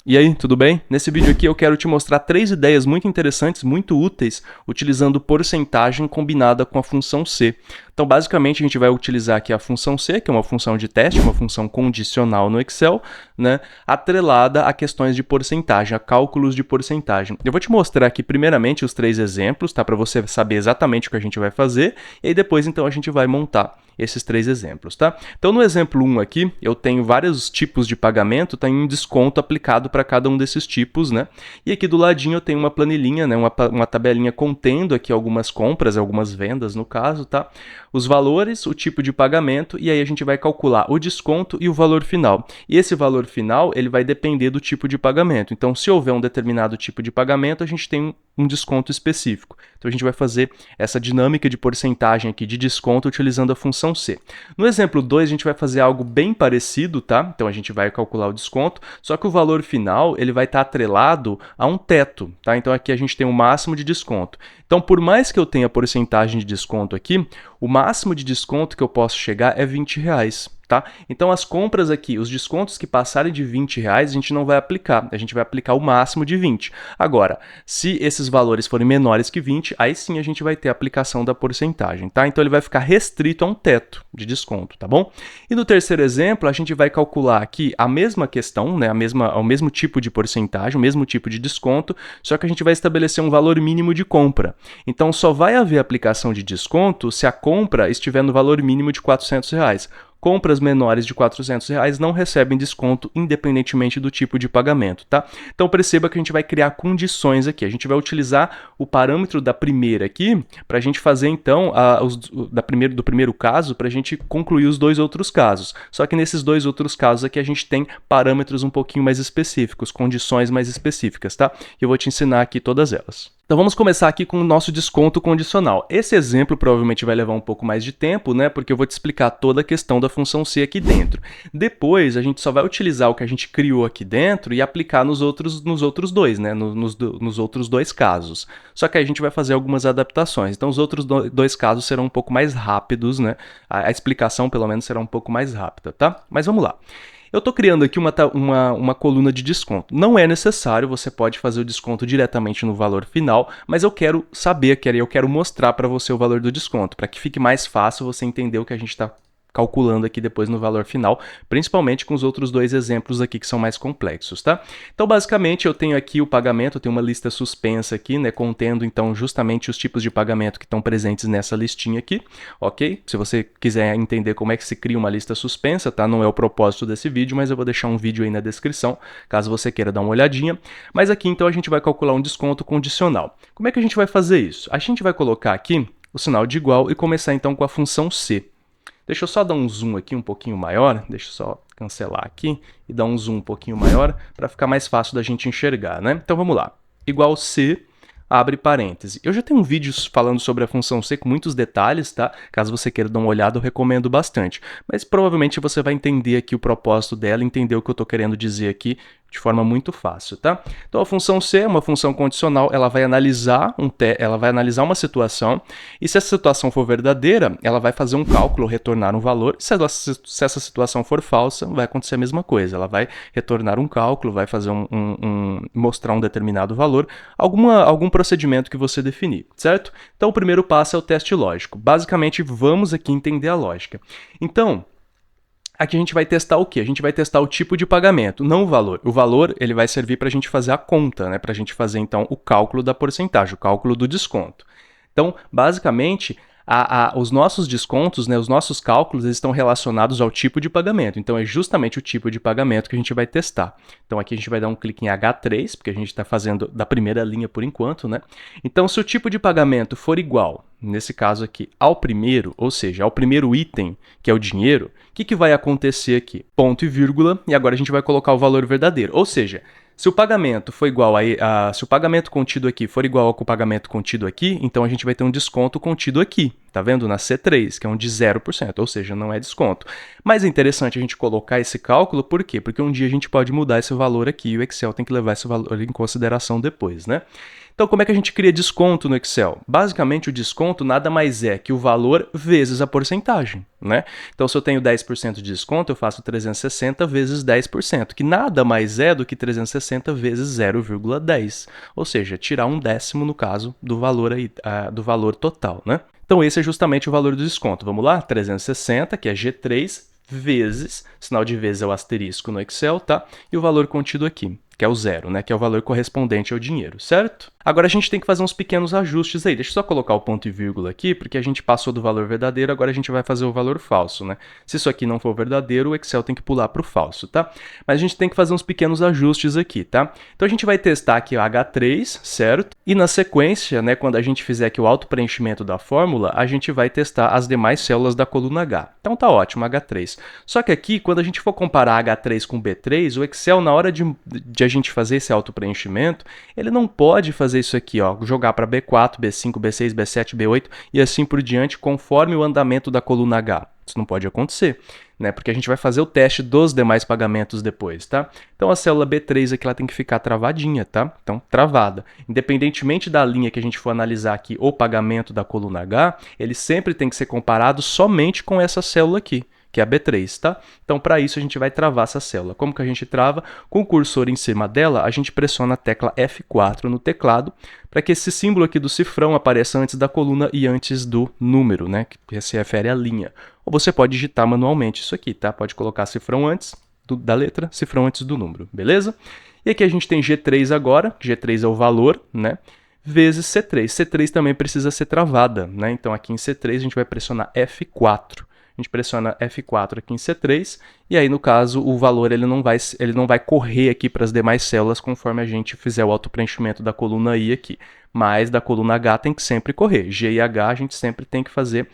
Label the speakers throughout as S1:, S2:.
S1: E aí, tudo bem? Nesse vídeo aqui eu quero te mostrar 3 ideias muito interessantes, muito úteis, utilizando porcentagem combinada com a função C. Então, basicamente, a gente vai utilizar aqui a função C, que é uma função de teste, uma função condicional no Excel, né, atrelada a questões de porcentagem, a cálculos de porcentagem. Eu vou te mostrar aqui, primeiramente, os 3 exemplos, tá, para você saber exatamente o que a gente vai fazer, e aí depois, então, a gente vai montar esses 3 exemplos, tá? Então, no exemplo 1 aqui, eu tenho vários tipos de pagamento, tem um desconto aplicado para cada um desses tipos, né? E aqui do ladinho eu tenho uma planilhinha, né? Uma tabelinha contendo aqui algumas compras, algumas vendas no caso, tá? Os valores, o tipo de pagamento, e aí a gente vai calcular o desconto e o valor final. E esse valor final, ele vai depender do tipo de pagamento. Então, se houver um determinado tipo de pagamento, a gente tem um desconto específico. Então, a gente vai fazer essa dinâmica de porcentagem aqui de desconto utilizando a função C. No exemplo 2, a gente vai fazer algo bem parecido, tá? Então, a gente vai calcular o desconto, só que o valor final, ele vai estar atrelado a um teto, tá? Então, aqui a gente tem o máximo de desconto. Então, por mais que eu tenha porcentagem de desconto aqui, o máximo de desconto que eu posso chegar é R$20. Tá? Então as compras aqui, os descontos que passarem de R$20, a gente não vai aplicar, a gente vai aplicar o máximo de 20. Agora, se esses valores forem menores que 20, aí sim a gente vai ter a aplicação da porcentagem, tá? Então ele vai ficar restrito a um teto de desconto, tá bom? E no terceiro exemplo, a gente vai calcular aqui a mesma questão, né? O mesmo tipo de porcentagem, o mesmo tipo de desconto, só que a gente vai estabelecer um valor mínimo de compra. Então só vai haver aplicação de desconto se a compra estiver no valor mínimo de R$400. Compras menores de R$400 não recebem desconto independentemente do tipo de pagamento, tá? Então perceba que a gente vai criar condições aqui. A gente vai utilizar o parâmetro da primeira aqui para a gente fazer então do primeiro caso para a gente concluir os 2 outros casos. Só que nesses 2 outros casos aqui a gente tem parâmetros um pouquinho mais específicos, condições mais específicas, tá? E eu vou te ensinar aqui todas elas. Então vamos começar aqui com o nosso desconto condicional. Esse exemplo provavelmente vai levar um pouco mais de tempo, né? Porque eu vou te explicar toda a questão da função C aqui dentro. Depois a gente só vai utilizar o que a gente criou aqui dentro e aplicar nos outros 2, né? Nos outros 2 casos. Só que aí a gente vai fazer algumas adaptações. Então os outros 2 casos serão um pouco mais rápidos, né? A explicação pelo menos será um pouco mais rápida, tá? Mas vamos lá. Eu estou criando aqui uma coluna de desconto. Não é necessário, você pode fazer o desconto diretamente no valor final, mas eu quero saber, eu quero mostrar para você o valor do desconto, para que fique mais fácil você entender o que a gente está calculando aqui depois no valor final, principalmente com os outros 2 exemplos aqui que são mais complexos, tá? Então, basicamente, eu tenho aqui o pagamento, eu tenho uma lista suspensa aqui, né, contendo, então, justamente os tipos de pagamento que estão presentes nessa listinha aqui, ok? Se você quiser entender como é que se cria uma lista suspensa, tá? Não é o propósito desse vídeo, mas eu vou deixar um vídeo aí na descrição, caso você queira dar uma olhadinha. Mas aqui, então, a gente vai calcular um desconto condicional. Como é que a gente vai fazer isso? A gente vai colocar aqui o sinal de igual e começar, então, com a função C. Deixa eu só dar um zoom aqui um pouquinho maior, deixa eu só cancelar aqui e dar um zoom um pouquinho maior para ficar mais fácil da gente enxergar, né? Então vamos lá, igual C, abre parêntese. Eu já tenho um vídeo falando sobre a função C com muitos detalhes, tá? Caso você queira dar uma olhada, eu recomendo bastante. Mas provavelmente você vai entender aqui o propósito dela, entender o que eu estou querendo dizer aqui de forma muito fácil, tá? Então a função C é uma função condicional, ela vai analisar uma situação e se essa situação for verdadeira, ela vai fazer um cálculo, retornar um valor. Se essa situação for falsa, vai acontecer a mesma coisa. Ela vai retornar um cálculo, vai fazer mostrar um determinado valor, algum procedimento que você definir, certo? Então o primeiro passo é o teste lógico. Basicamente, vamos aqui entender a lógica. Então, aqui a gente vai testar o quê? A gente vai testar o tipo de pagamento, não o valor. O valor ele vai servir para a gente fazer a conta, né? Para a gente fazer então o cálculo da porcentagem, o cálculo do desconto. Então, basicamente, os nossos descontos, né, os nossos cálculos, eles estão relacionados ao tipo de pagamento. Então, é justamente o tipo de pagamento que a gente vai testar. Então, aqui a gente vai dar um clique em H3, porque a gente está fazendo da primeira linha por enquanto, né? Então, se o tipo de pagamento for igual, nesse caso aqui, ao primeiro, ou seja, ao primeiro item, que é o dinheiro, o que vai acontecer aqui? Ponto e vírgula, e agora a gente vai colocar o valor verdadeiro. Ou seja, se o pagamento for igual se o pagamento contido aqui for igual ao pagamento contido aqui, então a gente vai ter um desconto contido aqui, tá vendo? Na C3, que é um de 0%, ou seja, não é desconto. Mas é interessante a gente colocar esse cálculo, por quê? Porque um dia a gente pode mudar esse valor aqui e o Excel tem que levar esse valor em consideração depois, né? Então, como é que a gente cria desconto no Excel? Basicamente, o desconto nada mais é que o valor vezes a porcentagem, né? Então, se eu tenho 10% de desconto, eu faço 360 vezes 10%, que nada mais é do que 360 vezes 0,10, ou seja, tirar um décimo, no caso, do valor, do valor total, né? Então, esse é justamente o valor do desconto. Vamos lá? 360, que é G3, vezes, sinal de vezes é o asterisco no Excel, tá? E o valor contido aqui, que é o zero, né? Que é o valor correspondente ao dinheiro, certo? Agora a gente tem que fazer uns pequenos ajustes aí. Deixa eu só colocar o ponto e vírgula aqui, porque a gente passou do valor verdadeiro, agora a gente vai fazer o valor falso, né? Se isso aqui não for verdadeiro, o Excel tem que pular para o falso, tá? Mas a gente tem que fazer uns pequenos ajustes aqui, tá? Então a gente vai testar aqui o H3, certo? E na sequência, né, quando a gente fizer aqui o auto-preenchimento da fórmula, a gente vai testar as demais células da coluna H. Então tá ótimo, H3. Só que aqui, quando a gente for comparar H3 com B3, o Excel, na hora de a gente fazer esse auto-preenchimento, ele não pode fazer isso aqui, ó, jogar para B4, B5, B6, B7, B8 e assim por diante, conforme o andamento da coluna H. Isso não pode acontecer, né? Porque a gente vai fazer o teste dos demais pagamentos depois, tá? Então a célula B3 aqui ela tem que ficar travadinha, tá? Então, travada. Independentemente da linha que a gente for analisar aqui, o pagamento da coluna H, ele sempre tem que ser comparado somente com essa célula aqui, que é a B3, tá? Então, para isso, a gente vai travar essa célula. Como que a gente trava? Com o cursor em cima dela, a gente pressiona a tecla F4 no teclado, para que esse símbolo aqui do cifrão apareça antes da coluna e antes do número, né? Que se refere à linha. Ou você pode digitar manualmente isso aqui, tá? Pode colocar cifrão antes da letra, cifrão antes do número, beleza? E aqui a gente tem G3 agora, que G3 é o valor, né? Vezes C3. C3 também precisa ser travada, né? Então, aqui em C3, a gente vai pressionar F4. A gente pressiona F4 aqui em C3, e aí, no caso, o valor ele não vai correr aqui para as demais células conforme a gente fizer o auto-preenchimento da coluna I aqui. Mas da coluna H tem que sempre correr. G e H a gente sempre tem que fazer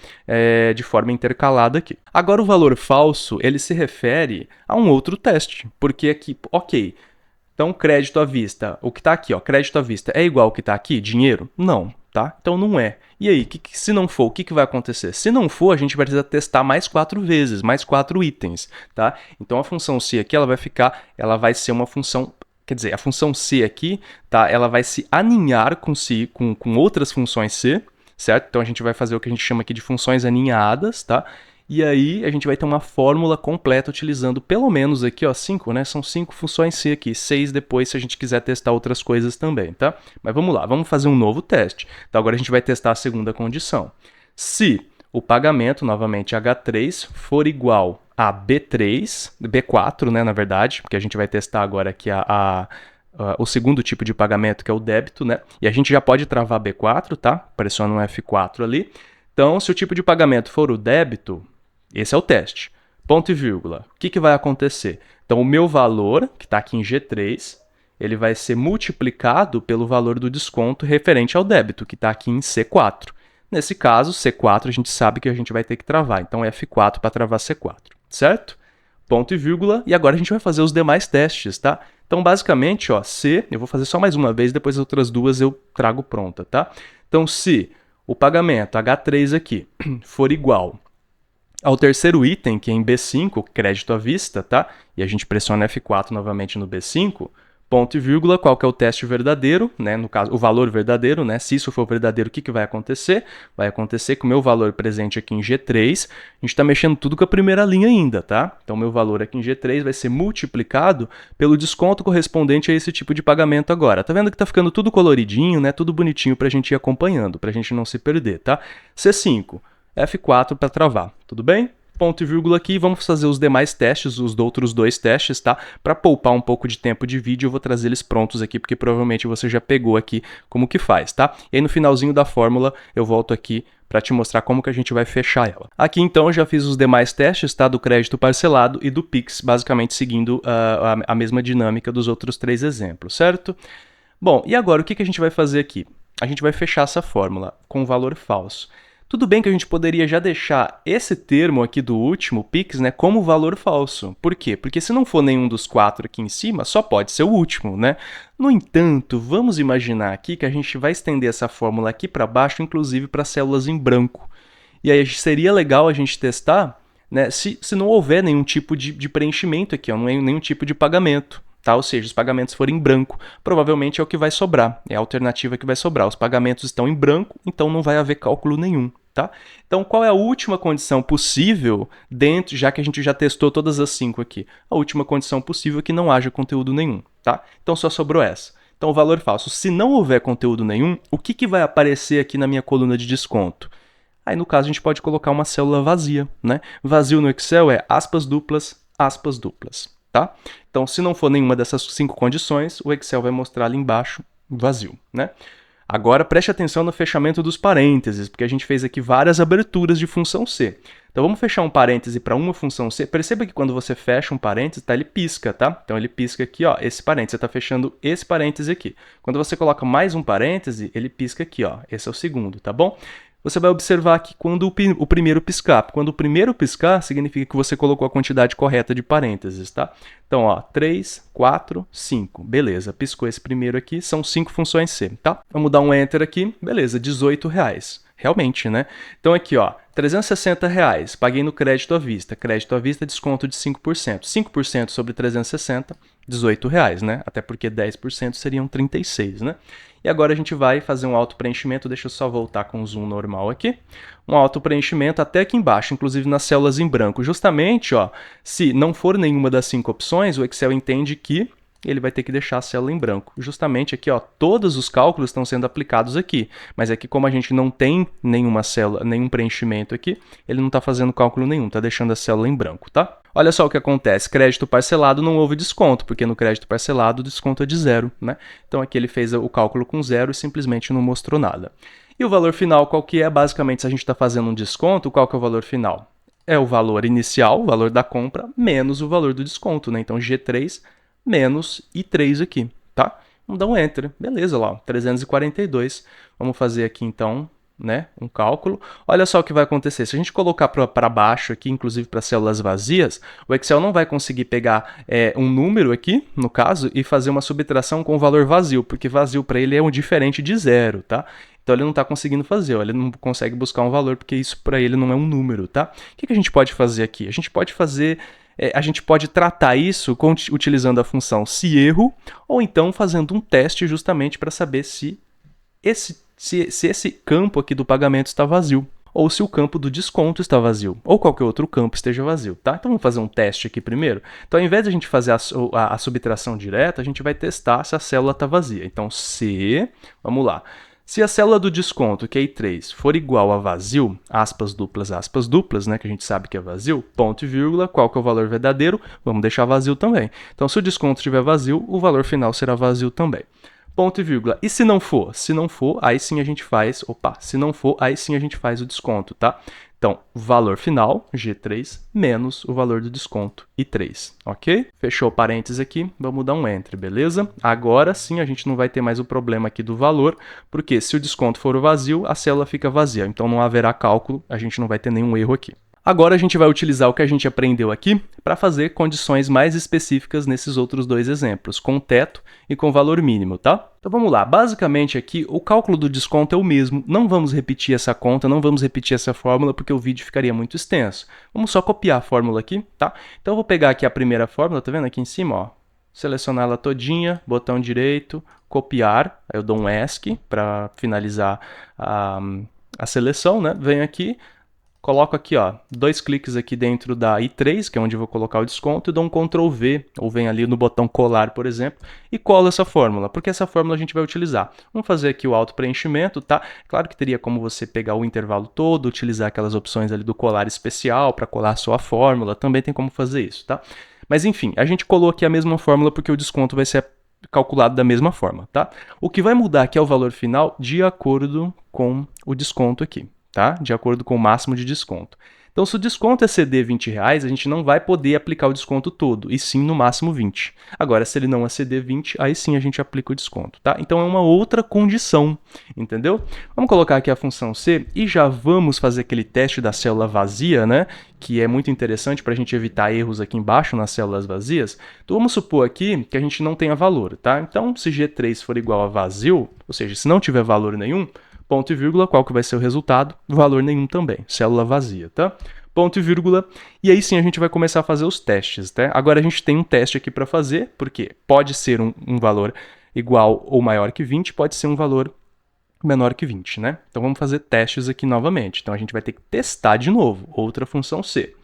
S1: de forma intercalada aqui. Agora, o valor falso, ele se refere a um outro teste, porque aqui, ok, então crédito à vista, o que está aqui, ó, crédito à vista é igual ao que está aqui, dinheiro? Não. Tá? Então não é. E aí, se não for, o que vai acontecer? Se não for, a gente vai precisar testar mais 4 vezes, mais 4 itens, tá? Então a função C aqui, ela vai ser uma função, quer dizer, a função C aqui, tá? Ela vai se aninhar com outras funções C, certo? Então a gente vai fazer o que a gente chama aqui de funções aninhadas, tá? E aí a gente vai ter uma fórmula completa utilizando pelo menos aqui, ó, 5, né? São 5 funções C aqui, 6 depois se a gente quiser testar outras coisas também, tá? Mas vamos lá, vamos fazer um novo teste. Então agora a gente vai testar a segunda condição. Se o pagamento, novamente H3, for igual a B4, né, na verdade, porque a gente vai testar agora aqui o segundo tipo de pagamento, que é o débito, né? E a gente já pode travar B4, tá? Pressiona um F4 ali. Então, se o tipo de pagamento for o débito, esse é o teste. Ponto e vírgula. O que vai acontecer? Então, o meu valor, que está aqui em G3, ele vai ser multiplicado pelo valor do desconto referente ao débito, que está aqui em C4. Nesse caso, C4 a gente sabe que a gente vai ter que travar. Então, F4 para travar C4, certo? Ponto e vírgula. E agora a gente vai fazer os demais testes, tá? Então, basicamente, ó, C, eu vou fazer só mais uma vez, depois as outras duas eu trago pronta, tá? Então, se o pagamento H3 aqui for igual ao terceiro item, que é em B5, crédito à vista, tá? E a gente pressiona F4 novamente no B5, ponto e vírgula, qual que é o teste verdadeiro, né? No caso, o valor verdadeiro, né? Se isso for verdadeiro, o que vai acontecer? Vai acontecer que o meu valor presente aqui em G3, a gente está mexendo tudo com a primeira linha ainda, tá? Então, o meu valor aqui em G3 vai ser multiplicado pelo desconto correspondente a esse tipo de pagamento agora. Tá vendo que tá ficando tudo coloridinho, né? Tudo bonitinho para a gente ir acompanhando, para a gente não se perder, tá? C5, F4 para travar, tudo bem? Ponto e vírgula aqui, vamos fazer os demais testes, os outros 2 testes, tá? Para poupar um pouco de tempo de vídeo, eu vou trazer eles prontos aqui, porque provavelmente você já pegou aqui como que faz, tá? E aí no finalzinho da fórmula, eu volto aqui para te mostrar como que a gente vai fechar ela. Aqui então eu já fiz os demais testes, tá? Do crédito parcelado e do Pix, basicamente seguindo a mesma dinâmica dos outros 3 exemplos, certo? Bom, e agora o que a gente vai fazer aqui? A gente vai fechar essa fórmula com valor falso. Tudo bem que a gente poderia já deixar esse termo aqui do último, Pix, né, como valor falso. Por quê? Porque se não for nenhum dos 4 aqui em cima, só pode ser o último, né? No entanto, vamos imaginar aqui que a gente vai estender essa fórmula aqui para baixo, inclusive para células em branco. E aí seria legal a gente testar, né, se não houver nenhum tipo de preenchimento aqui, ó, nenhum tipo de pagamento. Tá? Ou seja, os pagamentos forem em branco, provavelmente é o que vai sobrar, é a alternativa que vai sobrar. Os pagamentos estão em branco, então não vai haver cálculo nenhum. Tá? Então, qual é a última condição possível dentro, já que a gente já testou todas as 5 aqui? A última condição possível é que não haja conteúdo nenhum. Tá? Então, só sobrou essa. Então, o valor falso. Se não houver conteúdo nenhum, o que vai aparecer aqui na minha coluna de desconto? Aí, no caso, a gente pode colocar uma célula vazia. Né? Vazio no Excel é aspas duplas, aspas duplas. Tá? Então, se não for nenhuma dessas 5 condições, o Excel vai mostrar ali embaixo vazio. Né? Agora, preste atenção no fechamento dos parênteses, porque a gente fez aqui várias aberturas de função C. Então, vamos fechar um parêntese para uma função C. Perceba que quando você fecha um parêntese, tá, ele pisca, tá? Então, ele pisca aqui, ó, esse parêntese. Você está fechando esse parêntese aqui. Quando você coloca mais um parêntese, ele pisca aqui, ó. Esse é o segundo, tá bom? Você vai observar que quando o primeiro piscar, quando o primeiro piscar, significa que você colocou a quantidade correta de parênteses, tá? Então, ó, 3, 4, 5. Beleza, piscou esse primeiro aqui, são 5 funções C, tá? Vamos dar um Enter aqui, beleza, R$18. Realmente, né? Então aqui, ó, R$360, paguei no crédito à vista. Crédito à vista, desconto de 5%. 5% sobre 360, R$18, né? Até porque 10% seriam 36, né? E agora a gente vai fazer um auto-preenchimento, deixa eu só voltar com o zoom normal aqui. Um auto-preenchimento até aqui embaixo, inclusive nas células em branco. Justamente, ó, se não for nenhuma das 5 opções, o Excel entende que ele vai ter que deixar a célula em branco. Justamente aqui, ó, todos os cálculos estão sendo aplicados aqui, mas aqui como a gente não tem nenhuma célula, nenhum preenchimento aqui, ele não está fazendo cálculo nenhum, está deixando a célula em branco, tá? Olha só o que acontece, crédito parcelado não houve desconto, porque no crédito parcelado o desconto é de 0, né? Então aqui ele fez o cálculo com 0 e simplesmente não mostrou nada. E o valor final qual que é? Basicamente, se a gente está fazendo um desconto, qual que é o valor final? É o valor inicial, o valor da compra, menos o valor do desconto, né? Então G3 menos I3 aqui, tá? Vamos dar um Enter. Beleza, lá, 342. Vamos fazer aqui, então, né, um cálculo. Olha só o que vai acontecer. Se a gente colocar para baixo aqui, inclusive para células vazias, o Excel não vai conseguir pegar um número aqui, no caso, e fazer uma subtração com o valor vazio, porque vazio para ele é um diferente de 0, tá? Então ele não está conseguindo fazer, ó, ele não consegue buscar um valor, porque isso para ele não é um número, tá? O que a gente pode fazer aqui? A gente pode fazer... a gente pode tratar isso utilizando a função se erro, ou então fazendo um teste justamente para saber se esse campo aqui do pagamento está vazio, ou se o campo do desconto está vazio, ou qualquer outro campo esteja vazio, tá? Então vamos fazer um teste aqui primeiro. Então ao invés de a gente fazer a subtração direta, a gente vai testar se a célula está vazia. Então se, vamos lá. Se a célula do desconto, que é I3, for igual a vazio, aspas duplas, né, que a gente sabe que é vazio, ponto e vírgula, qual que é o valor verdadeiro? Vamos deixar vazio também. Então, se o desconto estiver vazio, o valor final será vazio também. Ponto e vírgula. E se não for? Se não for, aí sim a gente faz... se não for, aí sim a gente faz o desconto, tá? Então, valor final, G3, menos o valor do desconto, I3, ok? Fechou o parênteses aqui, vamos dar um Enter, beleza? Agora sim a gente não vai ter mais o problema aqui do valor, porque se o desconto for vazio, a célula fica vazia, então não haverá cálculo, a gente não vai ter nenhum erro aqui. Agora a gente vai utilizar o que a gente aprendeu aqui para fazer condições mais específicas nesses outros dois exemplos, com teto e com valor mínimo, tá? Então vamos lá, basicamente aqui o cálculo do desconto é o mesmo, não vamos repetir essa conta, não vamos repetir essa fórmula porque o vídeo ficaria muito extenso. Vamos só copiar a fórmula aqui, tá? Então eu vou pegar aqui a primeira fórmula, tá vendo aqui em cima, ó? Selecionar ela todinha, botão direito, copiar, aí eu dou um ESC para finalizar a seleção, né? Venho aqui, coloco aqui, ó, 2 cliques aqui dentro da I3, que é onde eu vou colocar o desconto, e dou um Ctrl V, ou venho ali no botão colar, por exemplo, e colo essa fórmula, porque essa fórmula a gente vai utilizar. Vamos fazer aqui o auto-preenchimento, tá? Claro que teria como você pegar o intervalo todo, utilizar aquelas opções ali do colar especial para colar só a fórmula, também tem como fazer isso, tá? Mas enfim, a gente colou aqui a mesma fórmula porque o desconto vai ser calculado da mesma forma, tá? O que vai mudar aqui é o valor final de acordo com o desconto aqui. Tá? De acordo com o máximo de desconto. Então, se o desconto exceder R$20, a gente não vai poder aplicar o desconto todo, e sim no máximo 20. Agora, se ele não exceder 20, aí sim a gente aplica o desconto, tá? Então, é uma outra condição, entendeu? Vamos colocar aqui a função C e já vamos fazer aquele teste da célula vazia, né? Que é muito interessante para a gente evitar erros aqui embaixo nas células vazias. Então, vamos supor aqui que a gente não tenha valor, tá? Então, se G3 for igual a vazio, ou seja, se não tiver valor nenhum, ponto e vírgula, qual que vai ser o resultado? Valor nenhum também, célula vazia, tá? Ponto e vírgula, e aí sim a gente vai começar a fazer os testes, tá? Agora a gente tem um teste aqui para fazer, porque pode ser um valor igual ou maior que 20, pode ser um valor menor que 20, né? Então vamos fazer testes aqui novamente. Então a gente vai ter que testar de novo, outra função C.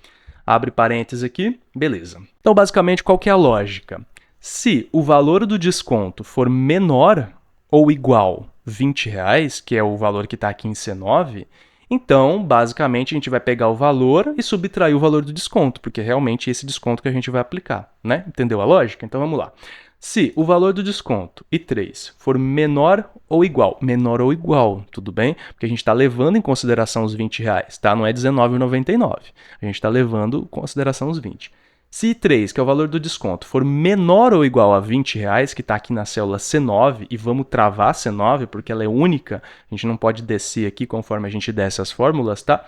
S1: Abre parênteses aqui, beleza. Então basicamente qual que é a lógica? Se o valor do desconto for menor ou igual a R$20, que é o valor que está aqui em C9, então, basicamente, a gente vai pegar o valor e subtrair o valor do desconto, porque realmente é esse desconto que a gente vai aplicar, né? Entendeu a lógica? Então, vamos lá. Se o valor do desconto, I3, for menor ou igual, tudo bem? Porque a gente está levando em consideração os R$20, tá? Não é R$19,99. A gente está levando em consideração os 20. Se I3, que é o valor do desconto, for menor ou igual a R$20, que está aqui na célula C9, e vamos travar a C9 porque ela é única, a gente não pode descer aqui conforme a gente desce as fórmulas, tá?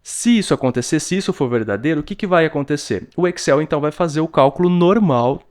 S1: Se isso acontecer, se isso for verdadeiro, o que vai acontecer? O Excel, então, vai fazer o cálculo normal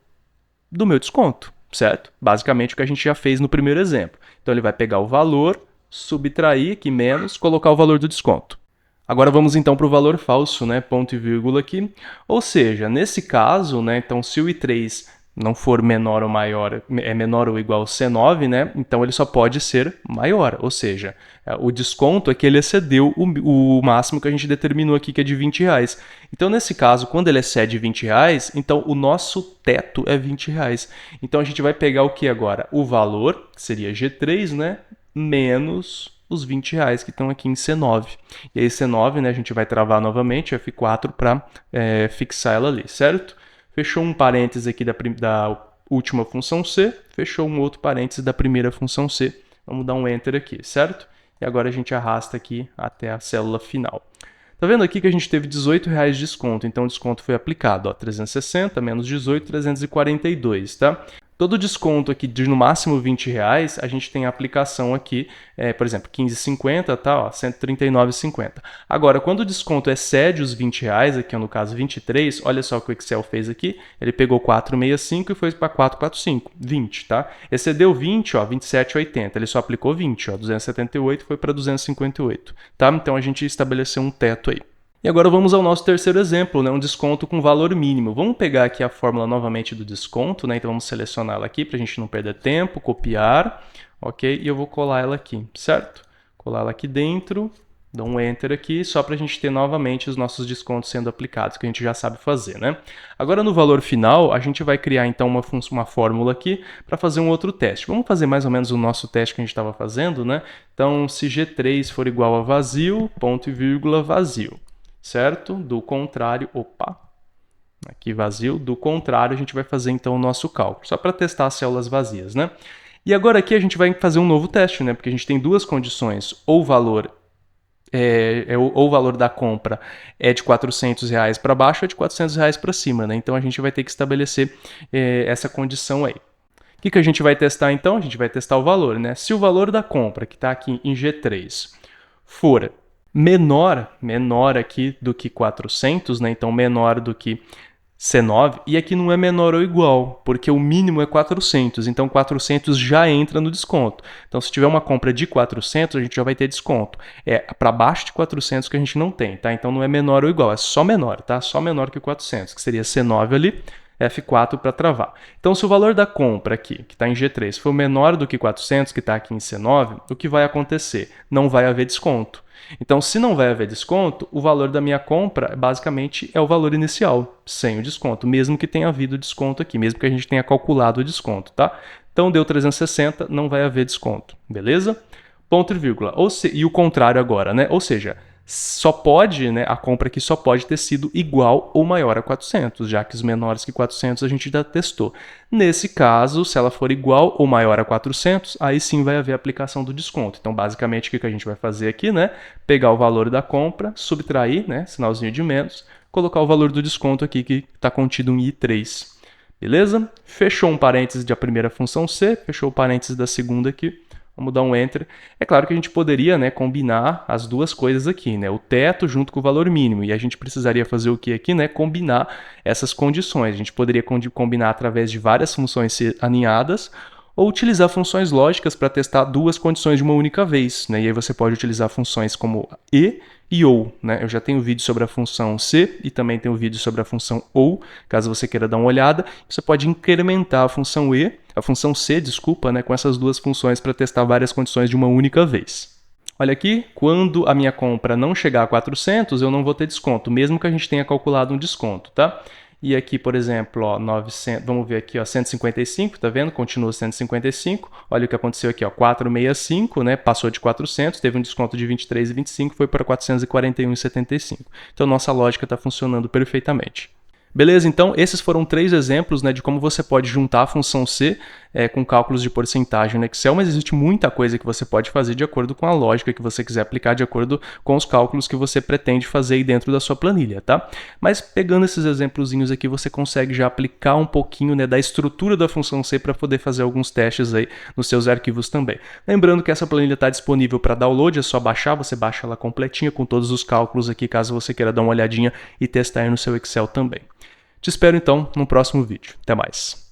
S1: do meu desconto, certo? Basicamente o que a gente já fez no primeiro exemplo. Então, ele vai pegar o valor, subtrair aqui menos, colocar o valor do desconto. Agora vamos então para o valor falso, né? Ponto e vírgula aqui. Ou seja, nesse caso, né? Então, se o I3 não for menor ou maior, é menor ou igual a C9, né? Então ele só pode ser maior. Ou seja, o desconto é que ele excedeu o máximo que a gente determinou aqui, que é de R$20. Então, nesse caso, quando ele excede R$20, então o nosso teto é R$20. Então a gente vai pegar o que agora? O valor, que seria G3, né? Menos os R$20 que estão aqui em C9. E aí C9, né, a gente vai travar novamente F4 para fixar ela ali, certo? Fechou um parênteses aqui da última função C, fechou um outro parênteses da primeira função C. Vamos dar um Enter aqui, certo? E agora a gente arrasta aqui até a célula final. Tá vendo aqui que a gente teve R$18 de desconto, então o desconto foi aplicado, ó, 360 menos 18, 342, tá? Todo desconto aqui de no máximo R$20, a gente tem a aplicação aqui, por exemplo, 15,50, tá, ó, 139,50. Agora, quando o desconto excede os R$20, aqui no caso 23, olha só o que o Excel fez aqui, ele pegou 465 e foi para 445, 20, tá? Excedeu 20, ó, 27,80, ele só aplicou 20, ó, 278 foi para 258, tá? Então a gente estabeleceu um teto aí. E agora vamos ao nosso terceiro exemplo, né? Um desconto com valor mínimo. Vamos pegar aqui a fórmula novamente do desconto, né? Então vamos selecioná-la aqui para a gente não perder tempo, copiar, ok? E eu vou colar ela aqui, certo? Colar ela aqui dentro, dou um Enter aqui, só para a gente ter novamente os nossos descontos sendo aplicados, que a gente já sabe fazer, né? Agora no valor final, a gente vai criar então uma fórmula aqui para fazer um outro teste. Vamos fazer mais ou menos o nosso teste que a gente estava fazendo, né? Então, se G3 for igual a vazio, ponto e vírgula, vazio. Certo? Do contrário, aqui vazio, do contrário a gente vai fazer então o nosso cálculo, só para testar as células vazias, né? E agora aqui a gente vai fazer um novo teste, né? Porque a gente tem duas condições, ou o valor da compra é de R$400 para baixo ou de R$400 para cima, né? Então a gente vai ter que estabelecer essa condição aí. O que a gente vai testar então? A gente vai testar o valor, né? Se o valor da compra, que está aqui em G3, for menor aqui do que 400, né? Então menor do que C9, e aqui não é menor ou igual, porque o mínimo é 400, então 400 já entra no desconto. Então se tiver uma compra de 400, a gente já vai ter desconto. É para baixo de 400 que a gente não tem, tá? Então não é menor ou igual, é só menor, tá? Só menor que 400, que seria C9 ali, F4 para travar. Então se o valor da compra aqui, que está em G3, for menor do que 400, que está aqui em C9, o que vai acontecer? Não vai haver desconto. Então, se não vai haver desconto, o valor da minha compra basicamente é o valor inicial, sem o desconto, mesmo que tenha havido desconto aqui, mesmo que a gente tenha calculado o desconto, tá? Então, deu 360, não vai haver desconto, beleza? Ponto e vírgula. E o contrário agora, né? Ou seja, só pode, né, a compra aqui só pode ter sido igual ou maior a 400, já que os menores que 400 a gente já testou. Nesse caso, se ela for igual ou maior a 400, aí sim vai haver aplicação do desconto. Então, basicamente, o que a gente vai fazer aqui, né? Pegar o valor da compra, subtrair, né, sinalzinho de menos, colocar o valor do desconto aqui que está contido em I3. Beleza? Fechou um parênteses da primeira função C, fechou o parênteses da segunda aqui. Vamos dar um Enter. É claro que a gente poderia, né, combinar as duas coisas aqui, né? O teto junto com o valor mínimo. E a gente precisaria fazer o que aqui, né? Combinar essas condições. A gente poderia combinar através de várias funções aninhadas, ou utilizar funções lógicas para testar duas condições de uma única vez, né? E aí você pode utilizar funções como e ou, né? Eu já tenho vídeo sobre a função se e também tenho vídeo sobre a função ou, caso você queira dar uma olhada. Você pode incrementar a função se, desculpa, né, com essas duas funções para testar várias condições de uma única vez. Olha aqui, quando a minha compra não chegar a 400, eu não vou ter desconto, mesmo que a gente tenha calculado um desconto, tá? E aqui, por exemplo, ó, 900, vamos ver aqui, ó, 155, tá vendo? Continua 155. Olha o que aconteceu aqui, ó, 465, né? Passou de 400, teve um desconto de 23,25, foi para 441,75. Então, nossa lógica está funcionando perfeitamente. Beleza? Então, esses foram 3 exemplos, né, de como você pode juntar a função C com cálculos de porcentagem no Excel, mas existe muita coisa que você pode fazer de acordo com a lógica que você quiser aplicar, de acordo com os cálculos que você pretende fazer aí dentro da sua planilha, tá? Mas pegando esses exemplozinhos aqui, você consegue já aplicar um pouquinho, né, da estrutura da função C para poder fazer alguns testes aí nos seus arquivos também. Lembrando que essa planilha está disponível para download, é só baixar, você baixa ela completinha com todos os cálculos aqui, caso você queira dar uma olhadinha e testar aí no seu Excel também. Te espero então no próximo vídeo. Até mais!